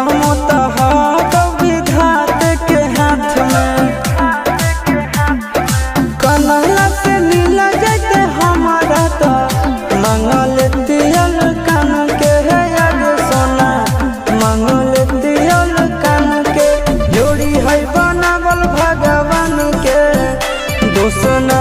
करम विधात के हाथ में। कन्हैया से मिला जाते हमारा तो मंगल तियल कान के है याद सोना, मंगल तियल कान के जोड़ी है बनावल भगवान के दोसना